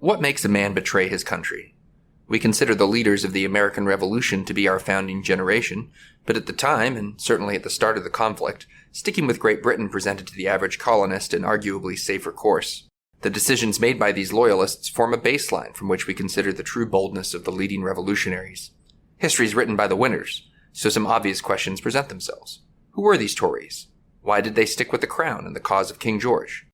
What makes a man betray his country? We consider the leaders of the American Revolution to be our founding generation, but at the time, and certainly at the start of the conflict, sticking with Great Britain presented to the average colonist an arguably safer course. The decisions made by these loyalists form a baseline from which we consider the true boldness of the leading revolutionaries. History is written by the winners, so some obvious questions present themselves. Who were these Tories? Why did they stick with the crown and the cause of King George?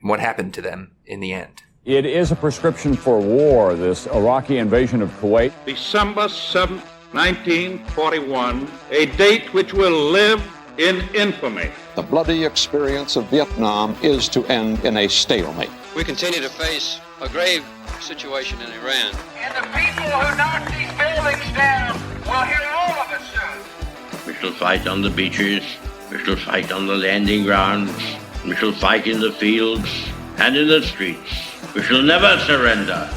And what happened to them in the end? It is a prescription for war, this Iraqi invasion of Kuwait. December 7, 1941, a date which will live in infamy. The bloody experience of Vietnam is to end in a stalemate. We continue to face a grave situation in Iran. And the people who knock these buildings down will hear all of us soon. We shall fight on the beaches, we shall fight on the landing grounds, we shall fight in the fields and in the streets. We shall never surrender.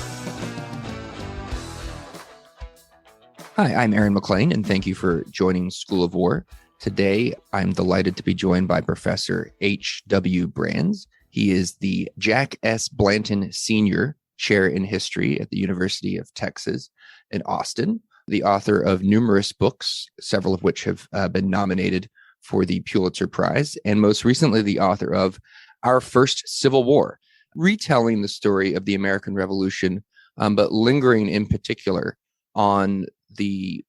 Hi, I'm Aaron McLean, and thank you for joining School of War. Today, I'm delighted to be joined by Professor H.W. Brant. He is the Jack S. Blanton Sr. Chair in History at the University of Texas in Austin, the author of numerous books, several of which have been nominated for the Pulitzer Prize, and most recently the author of Our First Civil War, retelling the story of the American Revolution, but lingering in particular on the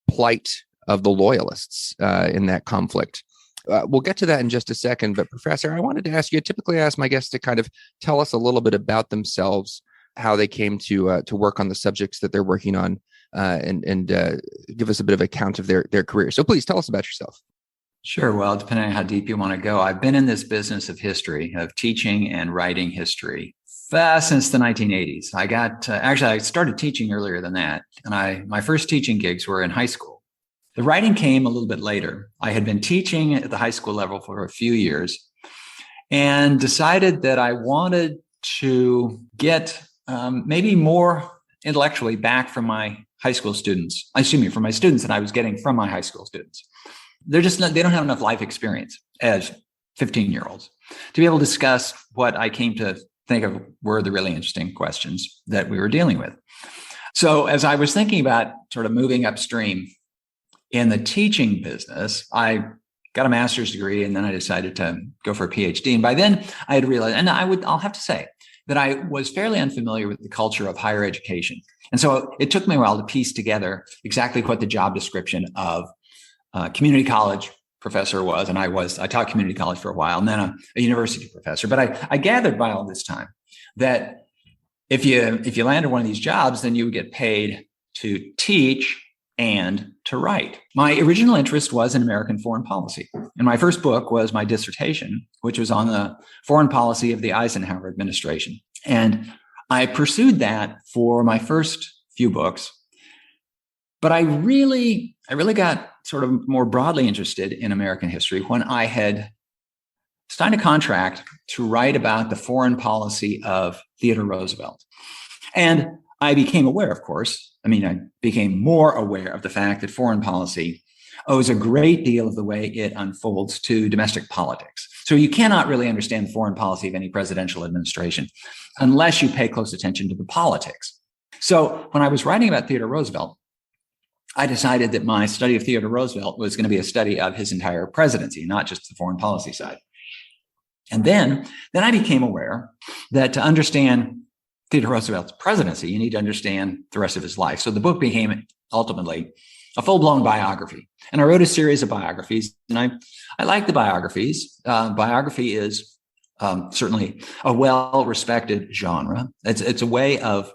plight of the Loyalists in that conflict. We'll get to that in just a second, but Professor, I wanted to ask you, I typically ask my guests to kind of tell us a little bit about themselves, how they came to work on the subjects that they're working on, and give us a bit of account of their career. So please tell us about yourself. Sure. Well, depending on how deep you want to go, I've been in this business of history, of teaching and writing history since the 1980s. I started teaching earlier than that. And my first teaching gigs were in high school. The writing came a little bit later. I had been teaching at the high school level for a few years and decided that I wanted to get maybe more intellectually back from my high school students, from my students that I was getting from my high school students. They don't have enough life experience as 15-year-olds to be able to discuss what I came to think of were the really interesting questions that we were dealing with. So as I was thinking about sort of moving upstream in the teaching business, I got a master's degree and then I decided to go for a PhD. And by then I had realized, and I'll have to say that I was fairly unfamiliar with the culture of higher education. And so it took me a while to piece together exactly what the job description of community college professor was, and I taught community college for a while, and then a university professor. But I gathered by all this time that if you landed one of these jobs, then you would get paid to teach and to write. My original interest was in American foreign policy, and my first book was my dissertation, which was on the foreign policy of the Eisenhower administration. And I pursued that for my first few books. But I really got sort of more broadly interested in American history when I had signed a contract to write about the foreign policy of Theodore Roosevelt. And I became aware, of course, I became more aware of the fact that foreign policy owes a great deal of the way it unfolds to domestic politics. So you cannot really understand the foreign policy of any presidential administration unless you pay close attention to the politics. So when I was writing about Theodore Roosevelt, I decided that my study of Theodore Roosevelt was going to be a study of his entire presidency, not just the foreign policy side. And then I became aware that to understand Theodore Roosevelt's presidency, you need to understand the rest of his life. So the book became ultimately a full-blown biography. And I wrote a series of biographies, and I like the biographies. Biography is certainly a well-respected genre. It's a way of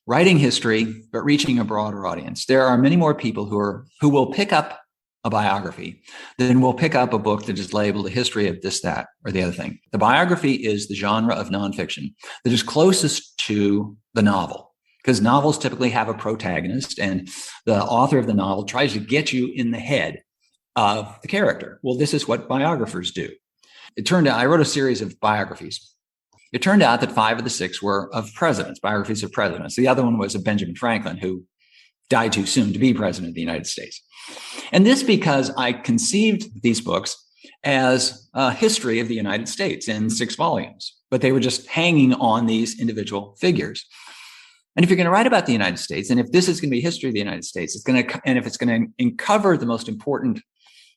writing history, but reaching a broader audience. There are many more people who will pick up a biography than will pick up a book that is labeled a history of this, that, or the other thing. The biography is the genre of nonfiction that is closest to the novel, because novels typically have a protagonist, and the author of the novel tries to get you in the head of the character. Well, this is what biographers do. It turned out I wrote a series of biographies. It turned out that 5 of the 6 were of presidents, biographies of presidents. The other one was of Benjamin Franklin, who died too soon to be president of the United States. And this because I conceived these books as a history of the United States in 6 volumes, but they were just hanging on these individual figures. And if you're going to write about the United States, and if this is going to be history of the United States, and if it's going to uncover the most important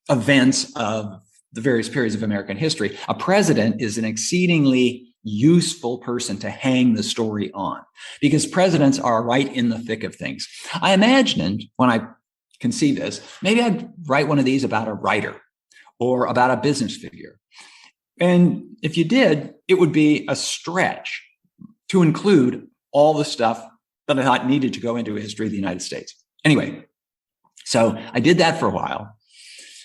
events of the various periods of American history, a president is an exceedingly useful person to hang the story on, because presidents are right in the thick of things. I imagined when I conceived this, maybe I'd write one of these about a writer or about a business figure. And if you did, it would be a stretch to include all the stuff that I thought needed to go into a history of the United States. Anyway, so I did that for a while.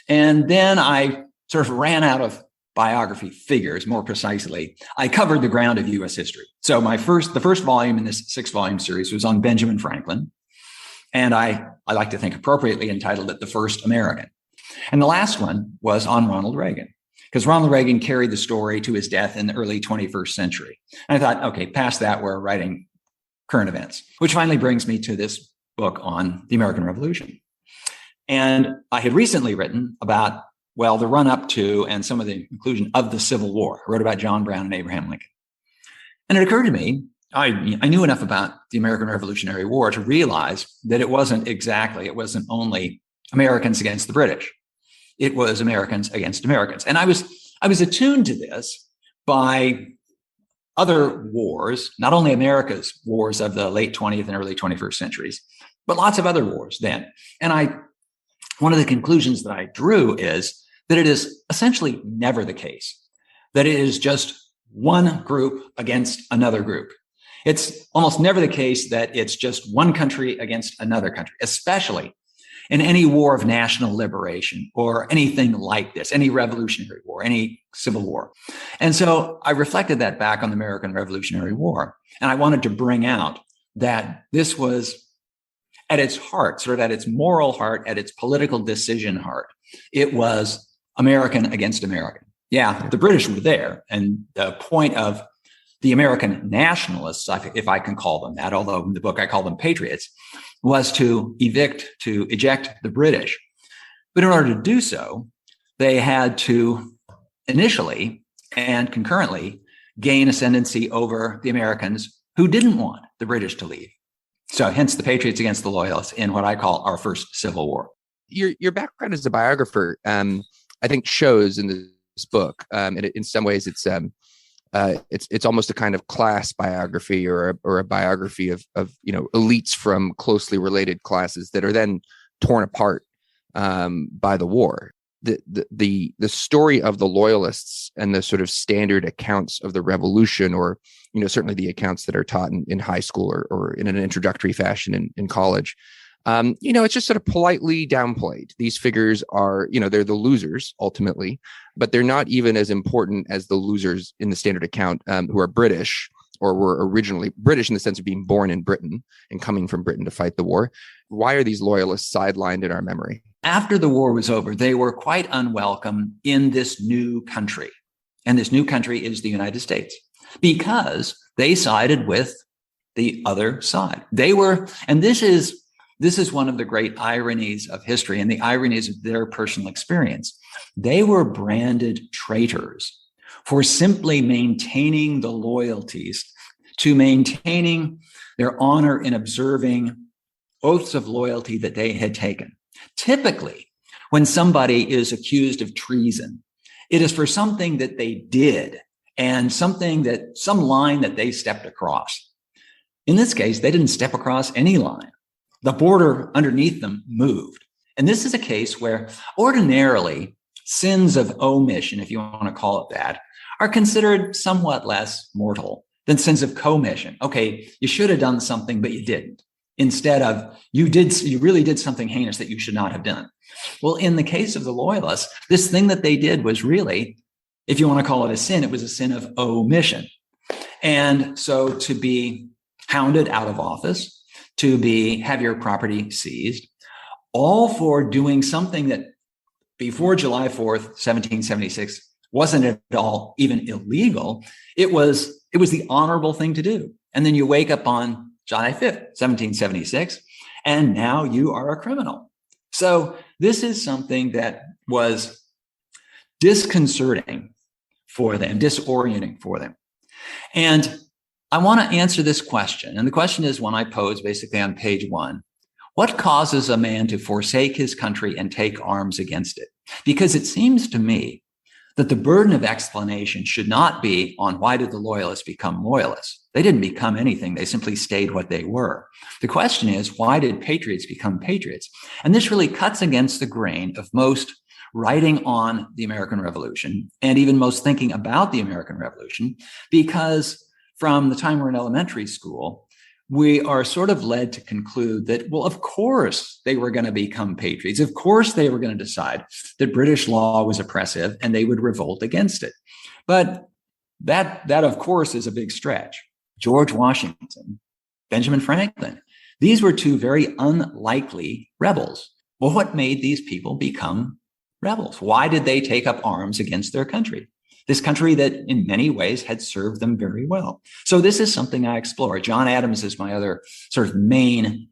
And then I sort of ran out of biography figures. More precisely, I covered the ground of U.S. history. So the first volume in this 6-volume series was on Benjamin Franklin. And I like to think appropriately entitled it The First American. And the last one was on Ronald Reagan, because Ronald Reagan carried the story to his death in the early 21st century. And I thought, okay, past that, we're writing current events, which finally brings me to this book on the American Revolution. And I had recently written about, well, the run up to and some of the inclusion of the Civil War. I wrote about John Brown and Abraham Lincoln. And it occurred to me, I knew enough about the American Revolutionary War to realize that it wasn't only Americans against the British. It was Americans against Americans. And I was attuned to this by other wars, not only America's wars of the late 20th and early 21st centuries, but lots of other wars then. And one of the conclusions that I drew is that it is essentially never the case that it is just one group against another group. It's almost never the case that it's just one country against another country, especially in any war of national liberation or anything like this, any revolutionary war, any civil war. And so I reflected that back on the American Revolutionary War. And I wanted to bring out that this was at its heart, sort of at its moral heart, at its political decision heart, it was American against American. Yeah, the British were there. And the point of the American nationalists, if I can call them that, although in the book I call them patriots, was to eject the British. But in order to do so, they had to initially and concurrently gain ascendancy over the Americans who didn't want the British to leave. So hence the Patriots against the Loyalists in what I call our first Civil War. Your background as a biographer, I think, shows in this book. In some ways, it's almost a kind of class biography or a biography of elites from closely related classes that are then torn apart by the war. The story of the Loyalists and the sort of standard accounts of the Revolution, or certainly the accounts that are taught in high school or in an introductory fashion in college, it's just sort of politely downplayed. These figures are, they're the losers ultimately, but they're not even as important as the losers in the standard account who are British or were originally British in the sense of being born in Britain and coming from Britain to fight the war. Why are these Loyalists sidelined in our memory? After the war was over, they were quite unwelcome in this new country. And this new country is the United States, because they sided with the other side. They were, and this is one of the great ironies of history and the ironies of their personal experience. They were branded traitors for simply maintaining the loyalties, to maintaining their honor in observing oaths of loyalty that they had taken. Typically, when somebody is accused of treason, it is for something that they did and some line that they stepped across. In this case, they didn't step across any line. The border underneath them moved. And this is a case where ordinarily sins of omission, if you want to call it that, are considered somewhat less mortal than sins of commission. Okay, you should have done something, but you didn't. Instead of you really did something heinous that you should not have done. Well, in the case of the Loyalists, this thing that they did was really, if you want to call it a sin, it was a sin of omission. And so to be hounded out of office, to have your property seized, all for doing something that before July 4th, 1776, wasn't at all even illegal. It was the honorable thing to do. And then you wake up on July 5th, 1776, and now you are a criminal. So this is something that was disconcerting for them, disorienting for them. And I want to answer this question. And the question is one I pose basically on page 1. What causes a man to forsake his country and take arms against it? Because it seems to me that the burden of explanation should not be on why did the loyalists become loyalists? They didn't become anything. They simply stayed what they were. The question is, why did patriots become patriots? And this really cuts against the grain of most writing on the American Revolution and even most thinking about the American Revolution, because from the time we're in elementary school, we are sort of led to conclude that, well, of course they were going to become patriots. Of course they were going to decide that British law was oppressive and they would revolt against it. But that of course, is a big stretch. George Washington, Benjamin Franklin, these were two very unlikely rebels. Well, what made these people become rebels? Why did they take up arms against their country? This country that in many ways had served them very well. So this is something I explore. John Adams is my other sort of main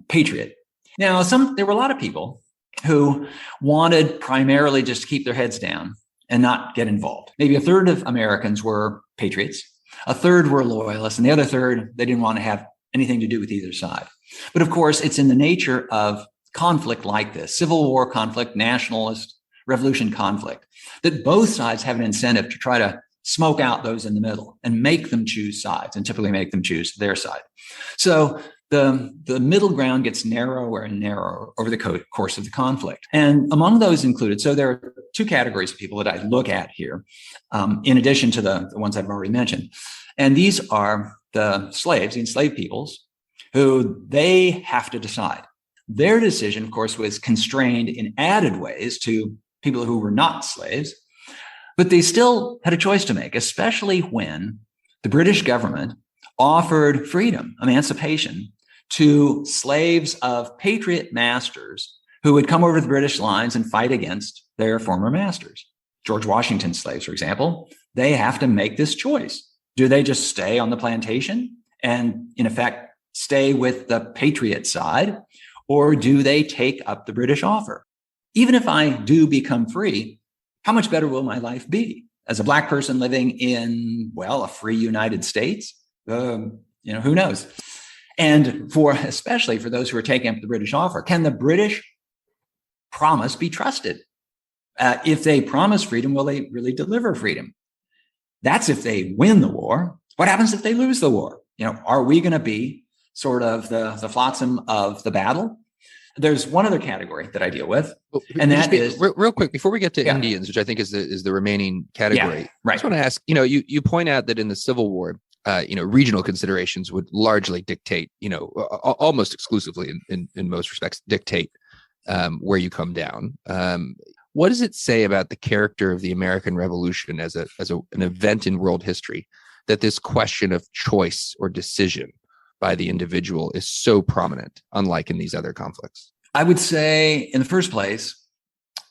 patriot. Now, there were a lot of people who wanted primarily just to keep their heads down and not get involved. Maybe a third of Americans were patriots, a third were loyalists, and the other third, they didn't want to have anything to do with either side. But of course, it's in the nature of conflict like this, Civil War conflict, nationalist revolution conflict, that both sides have an incentive to try to smoke out those in the middle and make them choose sides, and typically make them choose their side. So the middle ground gets narrower and narrower over the course of the conflict. And among those included, so there are two categories of people that I look at here, in addition to the ones I've already mentioned. And these are the slaves, the enslaved peoples, who they have to decide. Their decision, of course, was constrained in added ways to people who were not slaves, but they still had a choice to make, especially when the British government offered freedom, emancipation, to slaves of patriot masters who would come over to the British lines and fight against their former masters. George Washington's slaves, for example, they have to make this choice. Do they just stay on the plantation and, in effect, stay with the patriot side, or do they take up the British offer? Even if I do become free, how much better will my life be as a Black person living in, well, a free United States? Who knows? And especially for those who are taking up the British offer, can the British promise be trusted? If they promise freedom, will they really deliver freedom? That's if they win the war. What happens if they lose the war? Are we going to be sort of the flotsam of the battle? There's one other category that I deal with, and that is real quick before we get to Indians, which I think is the remaining category. Yeah, right. I just want to ask, you point out that in the Civil War, regional considerations would largely dictate, almost exclusively in most respects, dictate where you come down. What does it say about the character of the American Revolution as an event in world history that this question of choice or decision by the individual is so prominent, unlike in these other conflicts? I would say, in the first place,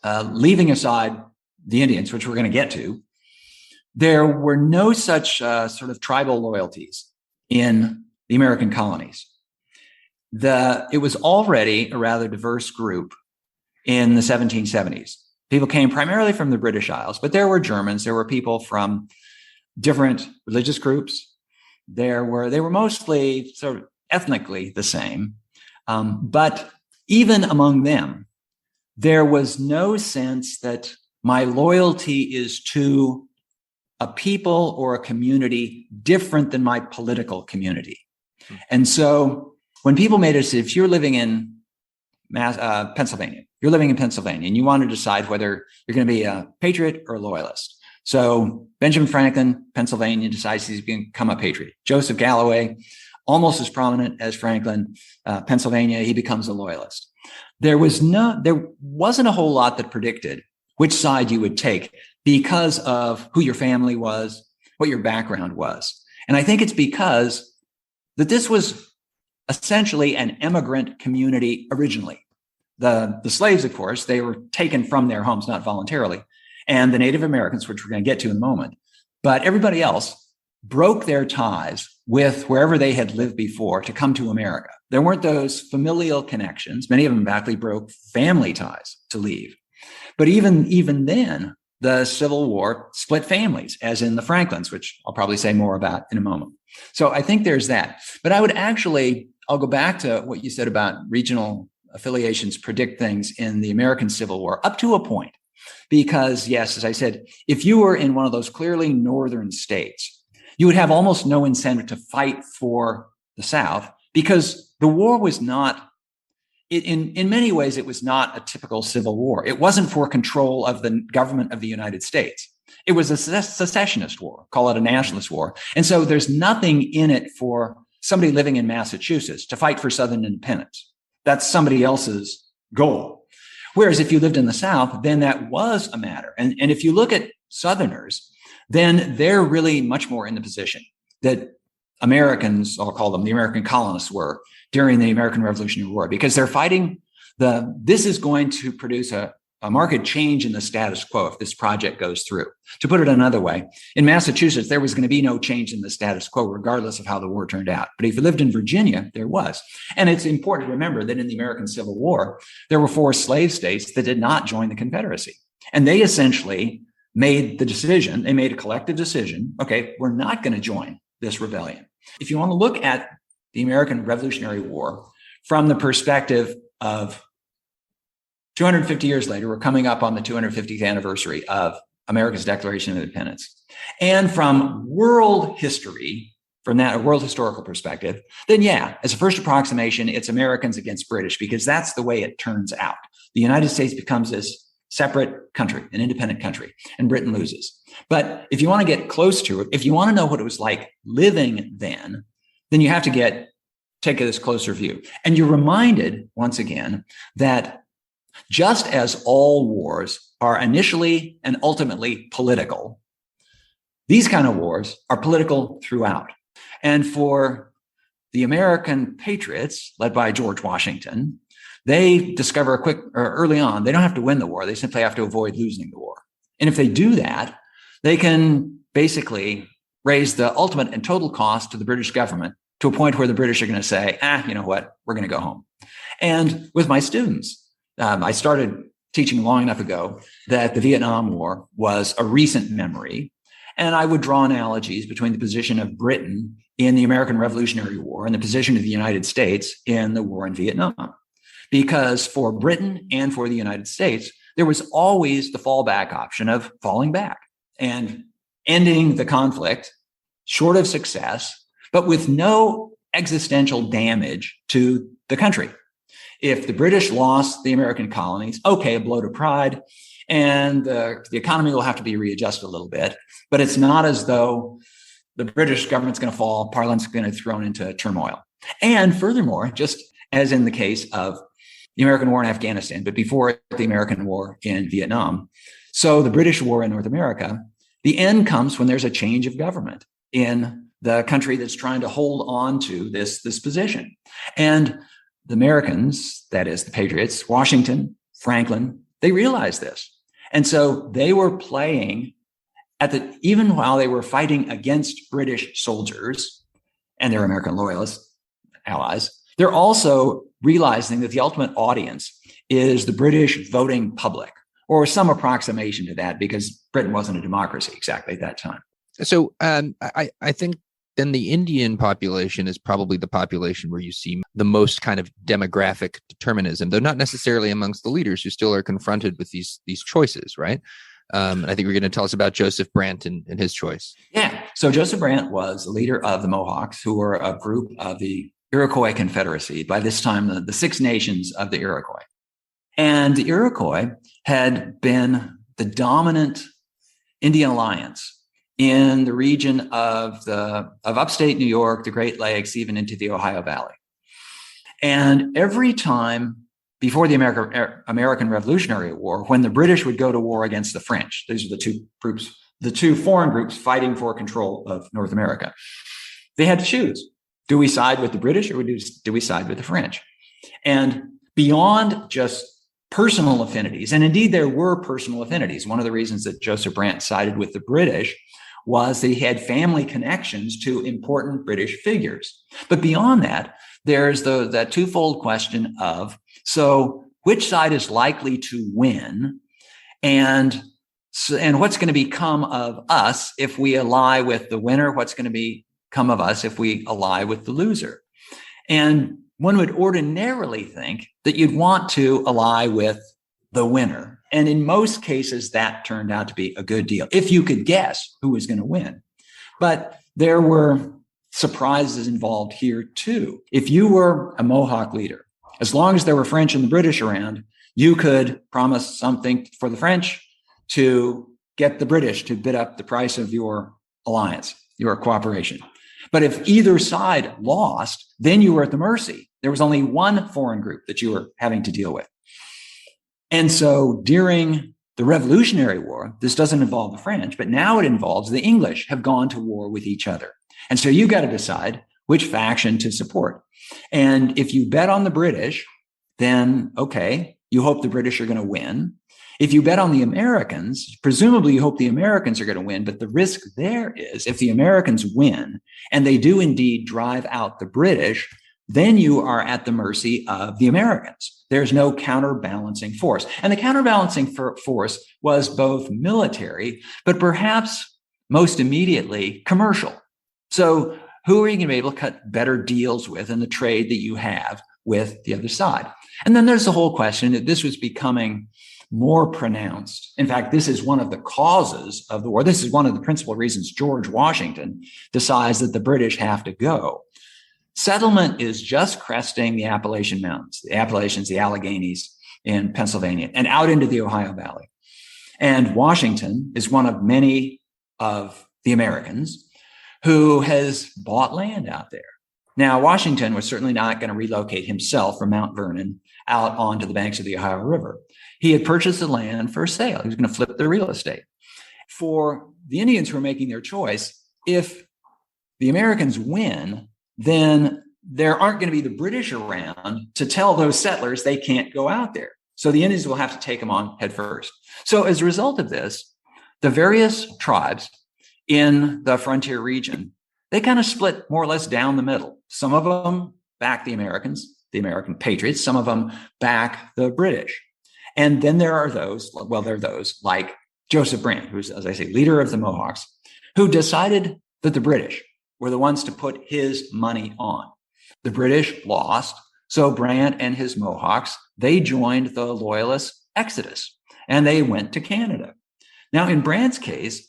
leaving aside the Indians, which we're going to get to, there were no such sort of tribal loyalties in the American colonies. It was already a rather diverse group in the 1770s. People came primarily from the British Isles, but there were Germans, there were people from different religious groups. They were mostly sort of ethnically the same. But even among them, there was no sense that my loyalty is to a people or a community different than my political community. And so when people made it, if you're living in Pennsylvania, and you want to decide whether you're going to be a patriot or a loyalist. So Benjamin Franklin, Pennsilvania, decides he's going to become a patriot. Joseph Galloway, almost as prominent as Franklin, Pennsylvania, he becomes a loyalist. There wasn't a whole lot that predicted which side you would take because of who your family was, what your background was. And I think it's because that this was essentially an immigrant community originally. The slaves, of course, they were taken from their homes, not voluntarily, and the Native Americans, which we're going to get to in a moment. But everybody else broke their ties with wherever they had lived before to come to America. There weren't those familial connections. Many of them actually broke family ties to leave. But even then, the Civil War split families, as in the Franklins, which I'll probably say more about in a moment. So I think there's that. But I'll go back to what you said about regional affiliations predict things in the American Civil War up to a point. Because, yes, as I said, if you were in one of those clearly northern states, you would have almost no incentive to fight for the South because the war was not, in many ways, it was not a typical civil war. It wasn't for control of the government of the United States. It was a secessionist war, call it a nationalist war. And so there's nothing in it for somebody living in Massachusetts to fight for Southern independence. That's somebody else's goal. Whereas if you lived in the South, then that was a matter. And if you look at Southerners, then they're really much more in the position that Americans, I'll call them the American colonists, were during the American Revolutionary War, because they're fighting this is going to produce a marked change in the status quo if this project goes through. To put it another way, in Massachusetts, there was going to be no change in the status quo, regardless of how the war turned out. But if you lived in Virginia, there was. And it's important to remember that in the American Civil War, there were 4 slave states that did not join the Confederacy. And they essentially made the decision, they made a collective decision, okay, we're not going to join this rebellion. If you want to look at the American Revolutionary War from the perspective of 250 years later, we're coming up on the 250th anniversary of America's Declaration of Independence. And from world history, from that world historical perspective, then yeah, as a first approximation, it's Americans against British, because that's the way it turns out. The United States becomes this separate country, an independent country, and Britain loses. But if you want to get close to it, if you want to know what it was like living then you have to take this closer view. And you're reminded, once again, that just as all wars are initially and ultimately political, these kind of wars are political throughout. And for the American patriots, led by George Washington, they discover early on, they don't have to win the war. They simply have to avoid losing the war. And if they do that, they can basically raise the ultimate and total cost to the British government to a point where the British are going to say, you know what, we're going to go home. And with my students, I started teaching long enough ago that the Vietnam War was a recent memory. And I would draw analogies between the position of Britain in the American Revolutionary War and the position of the United States in the war in Vietnam. Because for Britain and for the United States, there was always the fallback option of falling back and ending the conflict short of success, but with no existential damage to the country. If the British lost the American colonies, okay, a blow to pride, and the economy will have to be readjusted a little bit, but it's not as though the British government's going to fall, Parliament's going to be thrown into turmoil. And furthermore, just as in the case of the American war in Afghanistan, but before the American war in Vietnam, so the British war in North America, the end comes when there's a change of government in the country that's trying to hold on to this position. And the Americans, that is the Patriots, Washington, Franklin, they realized this. And so they were playing even while they were fighting against British soldiers and their American loyalist allies, they're also realizing that the ultimate audience is the British voting public, or some approximation to that, because Britain wasn't a democracy exactly at that time. So I think then the Indian population is probably the population where you see the most kind of demographic determinism, though not necessarily amongst the leaders who still are confronted with these choices, right? And I think we're going to tell us about Joseph Brant and his choice. Yeah. So Joseph Brant was the leader of the Mohawks, who were a group of the Iroquois Confederacy, by this time the Six Nations of the Iroquois. And the Iroquois had been the dominant Indian alliance in the region of upstate New York, the Great Lakes, even into the Ohio Valley. And every time before the American Revolutionary War, when the British would go to war against the French, these are the two foreign groups fighting for control of North America, they had to choose. Do we side with the British or do we side with the French? And beyond just personal affinities, and indeed there were personal affinities. One of the reasons that Joseph Brant sided with the British was that he had family connections to important British figures. But beyond that, there's that twofold question of, so which side is likely to win? And what's going to become of us if we ally with the winner? What's going to become of us if we ally with the loser? And one would ordinarily think that you'd want to ally with the winner. And in most cases, that turned out to be a good deal, if you could guess who was going to win. But there were surprises involved here too. If you were a Mohawk leader, as long as there were French and the British around, you could promise something for the French to get the British to bid up the price of your alliance, your cooperation. But if either side lost, then you were at the mercy. There was only one foreign group that you were having to deal with. And so during the Revolutionary War, this doesn't involve the French, but now it involves the English have gone to war with each other. And so you got to decide which faction to support. And if you bet on the British, then, okay, you hope the British are going to win. If you bet on the Americans, presumably you hope the Americans are going to win. But the risk there is if the Americans win and they do indeed drive out the British, then you are at the mercy of the Americans. There's no counterbalancing force. And the counterbalancing force was both military, but perhaps most immediately commercial. So who are you going to be able to cut better deals with in the trade that you have with the other side? And then there's the whole question that this was becoming more pronounced. In fact, this is one of the causes of the war. This is one of the principal reasons George Washington decides that the British have to go. Settlement is just cresting the Appalachian Mountains, the Appalachians, the Alleghenies in Pennsylvania, and out into the Ohio Valley. And Washington is one of many of the Americans who has bought land out there. Now, Washington was certainly not going to relocate himself from Mount Vernon out onto the banks of the Ohio River. He had purchased the land for sale. He was going to flip the real estate. For the Indians who are making their choice, if the Americans win, then there aren't going to be the British around to tell those settlers they can't go out there. So the Indians will have to take them on head first. So as a result of this, the various tribes in the frontier region, they kind of split more or less down the middle. Some of them back the Americans, the American patriots. Some of them back the British. And then there are those like Joseph Brant, who's, as I say, leader of the Mohawks, who decided that the British were the ones to put his money on. The British lost. So Brant and his Mohawks, they joined the Loyalist exodus and they went to Canada. Now, in Brant's case,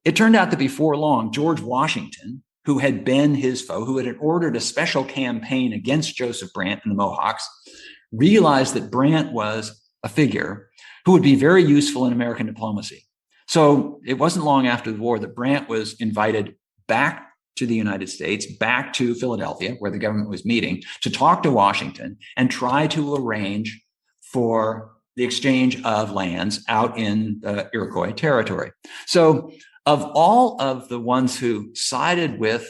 it turned out that before long, George Washington, who had been his foe, who had ordered a special campaign against Joseph Brant and the Mohawks, realized that Brant was a figure who would be very useful in American diplomacy. So it wasn't long after the war that Brant was invited back to the United States, back to Philadelphia, where the government was meeting, to talk to Washington and try to arrange for the exchange of lands out in the Iroquois territory. So of all of the ones who sided with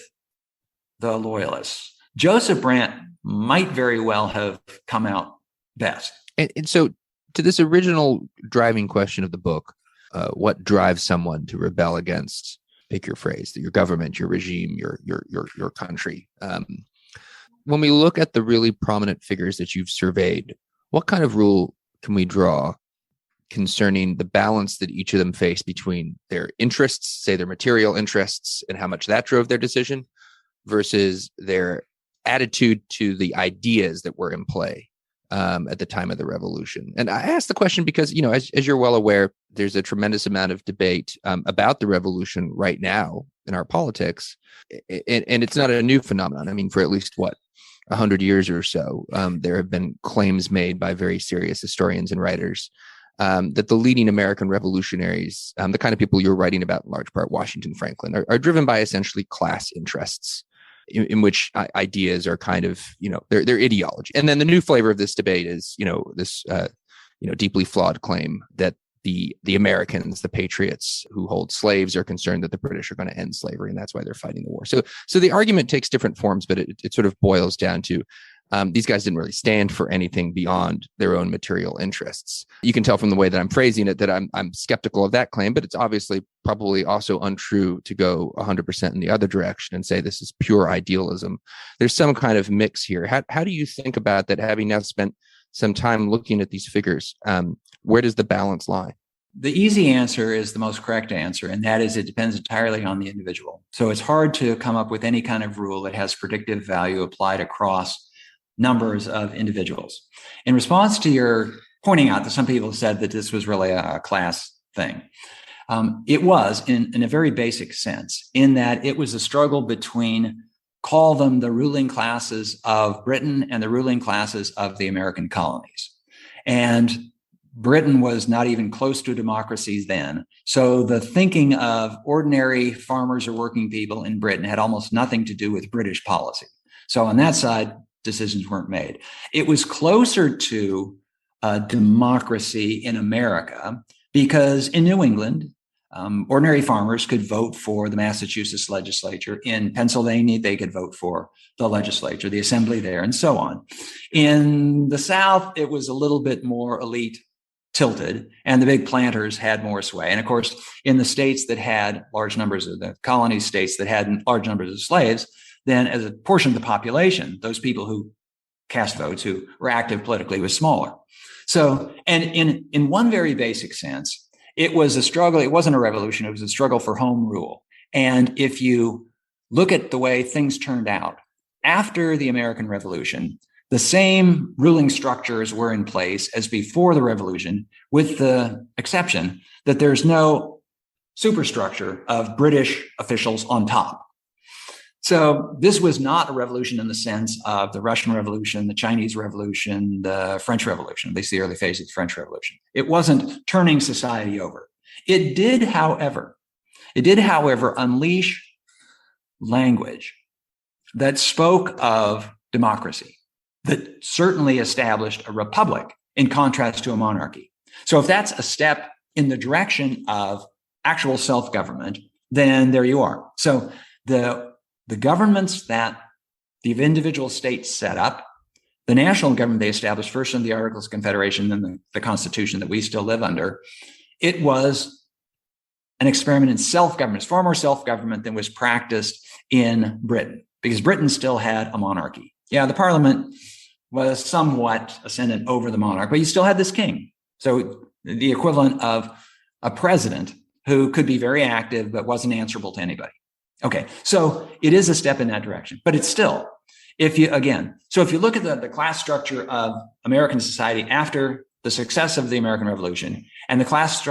the Loyalists, Joseph Brant might very well have come out best. And so to this original driving question of the book, what drives someone to rebel against, pick your phrase, your government, your regime, your country. When we look at the really prominent figures that you've surveyed, what kind of rule can we draw concerning the balance that each of them face between their interests, say their material interests, and how much that drove their decision, versus their attitude to the ideas that were in play at the time of the revolution? And I ask the question because, you know, as you're well aware, there's a tremendous amount of debate about the revolution right now in our politics. And it's not a new phenomenon. I mean, for at least 100 years or so, there have been claims made by very serious historians and writers that the leading American revolutionaries, the kind of people you're writing about in large part, Washington, Franklin, are driven by essentially class interests in which ideas are kind of, you know, their ideology. And then the new flavor of this debate is, you know, this, deeply flawed claim that the Americans, the patriots who hold slaves, are concerned that the British are going to end slavery, and that's why they're fighting the war. So the argument takes different forms, but it sort of boils down to these guys didn't really stand for anything beyond their own material interests. You can tell from the way that I'm phrasing it that I'm skeptical of that claim, but it's obviously probably also untrue to go 100% in the other direction and say this is pure idealism. There's some kind of mix here. How do you think about that, having now spent some time looking at these figures? Where does the balance lie? The easy answer is the most correct answer, and that is it depends entirely on the individual. So it's hard to come up with any kind of rule that has predictive value applied across numbers of individuals. In response to your pointing out that some people said that this was really a class thing, it was in a very basic sense, in that it was a struggle between, call them the ruling classes of Britain and the ruling classes of the American colonies. And Britain was not even close to democracy then. So the thinking of ordinary farmers or working people in Britain had almost nothing to do with British policy. So on that side, decisions weren't made. It was closer to democracy in America because in New England, ordinary farmers could vote for the Massachusetts legislature. In Pennsylvania, they could vote for the legislature, the assembly there, and so on. In the South, it was a little bit more elite tilted, and the big planters had more sway. And of course, in the states that had large numbers of the colony states that had large numbers of slaves, then as a portion of the population, those people who cast votes, who were active politically, was smaller. So, and in one very basic sense, it was a struggle. It wasn't a revolution. It was a struggle for home rule. And if you look at the way things turned out after the American Revolution, the same ruling structures were in place as before the revolution, with the exception that there's no superstructure of British officials on top. So this was not a revolution in the sense of the Russian Revolution, the Chinese Revolution, the French Revolution, at least the early phase of the French Revolution. It wasn't turning society over. It did, however, unleash language that spoke of democracy, that certainly established a republic in contrast to a monarchy. So if that's a step in the direction of actual self-government, then there you are. So the governments that the individual states set up, the national government they established first in the Articles of Confederation, then the Constitution that we still live under, it was an experiment in self-government. It's far more self-government than was practiced in Britain, because Britain still had a monarchy. Yeah, the parliament was somewhat ascendant over the monarch, but you still had this king. So the equivalent of a president who could be very active, but wasn't answerable to anybody. Okay, so it is a step in that direction, but it's still, if you look at the class structure of American society after the success of the American Revolution and the class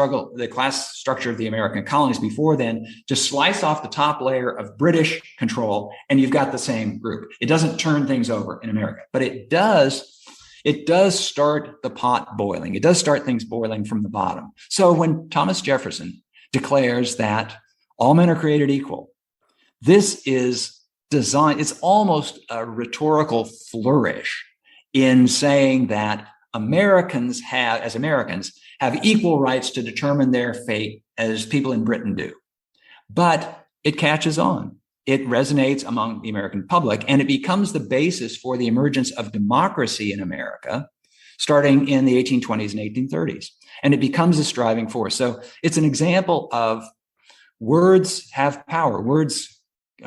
structure of the American colonies before then, just slice off the top layer of British control and you've got the same group. It doesn't turn things over in America, but it does start the pot boiling. It does start things boiling from the bottom. So when Thomas Jefferson declares that all men are created equal, this is designed, it's almost a rhetorical flourish in saying that Americans have equal rights to determine their fate as people in Britain do. But it catches on. It resonates among the American public, and it becomes the basis for the emergence of democracy in America, starting in the 1820s and 1830s. And it becomes a striving force. So it's an example of words have power. Words,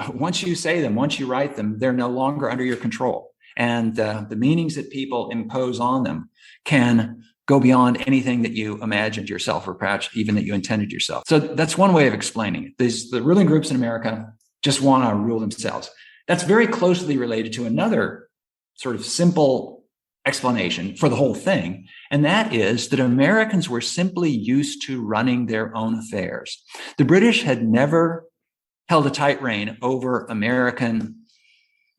once you say them, once you write them, they're no longer under your control. And the meanings that people impose on them can go beyond anything that you imagined yourself, or perhaps even that you intended yourself. So that's one way of explaining it. The ruling groups in America just want to rule themselves. That's very closely related to another sort of simple explanation for the whole thing. And that is that Americans were simply used to running their own affairs. The British had never held a tight rein over American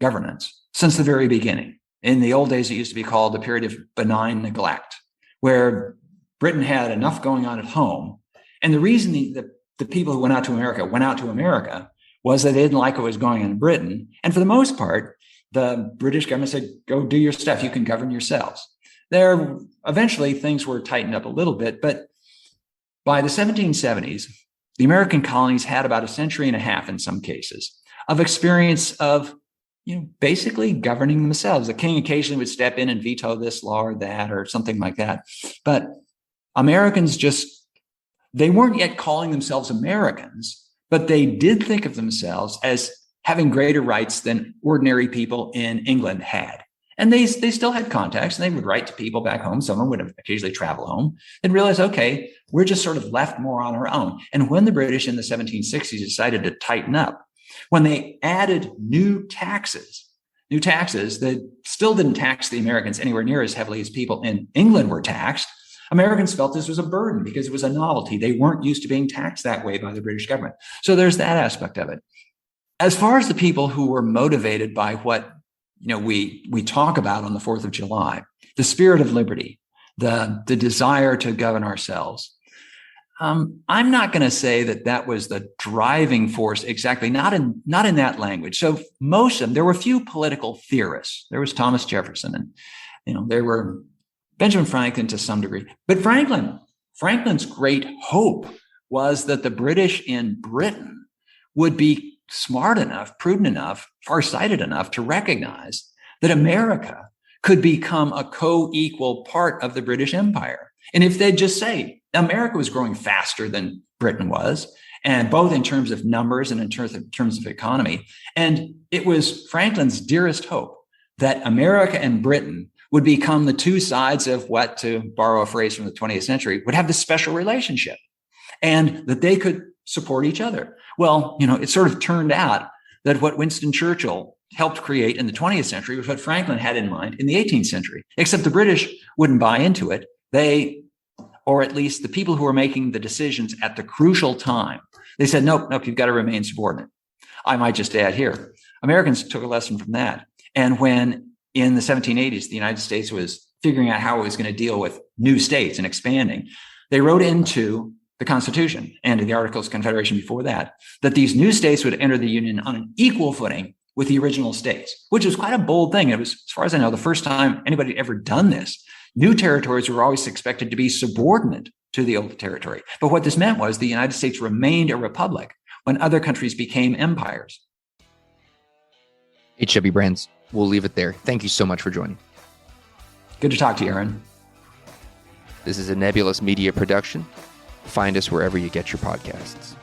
governance since the very beginning. In the old days, it used to be called the period of benign neglect, where Britain had enough going on at home. And the reason the people who went out to America was that they didn't like what was going on in Britain. And for the most part, the British government said, go do your stuff. You can govern yourselves. Eventually, things were tightened up a little bit. But by the 1770s, the American colonies had about a century and a half, in some cases, of experience of basically governing themselves. The king occasionally would step in and veto this law or that or something like that. But Americans they weren't yet calling themselves Americans, but they did think of themselves as having greater rights than ordinary people in England had. And they still had contacts, and they would write to people back home. Someone would occasionally travel home and realize, okay, we're just sort of left more on our own. And when the British in the 1760s decided to tighten up, when they added new taxes that still didn't tax the Americans anywhere near as heavily as people in England were taxed, Americans felt this was a burden because it was a novelty. They weren't used to being taxed that way by the British government. So there's that aspect of it. As far as the people who were motivated by what we talk about on the 4th of July, the spirit of liberty, the desire to govern ourselves. I'm not going to say that was the driving force exactly, not in that language. So most of them, there were a few political theorists. There was Thomas Jefferson, and there were Benjamin Franklin to some degree. But Franklin's great hope was that the British in Britain would be smart enough, prudent enough, farsighted enough to recognize that America could become a co-equal part of the British Empire. And if they'd just say America was growing faster than Britain was, and both in terms of numbers and in terms of economy, and it was Franklin's dearest hope that America and Britain would become the two sides of what, to borrow a phrase from the 20th century, would have this special relationship, and that they could support each other. Well, it sort of turned out that what Winston Churchill helped create in the 20th century was what Franklin had in mind in the 18th century, except the British wouldn't buy into it. They, or at least the people who were making the decisions at the crucial time, they said, nope, you've got to remain subordinate. I might just add here, Americans took a lesson from that. And when in the 1780s, the United States was figuring out how it was going to deal with new states and expanding, they wrote into the Constitution and in the Articles of Confederation before that these new states would enter the Union on an equal footing with the original states, which was quite a bold thing. It was, as far as I know, the first time anybody had ever done this. New territories were always expected to be subordinate to the old territory. But what this meant was the United States remained a republic when other countries became empires. H.W. Brands, we'll leave it there. Thank you so much for joining. Good to talk to you, Aaron. This is a Nebulous Media production. Find us wherever you get your podcasts.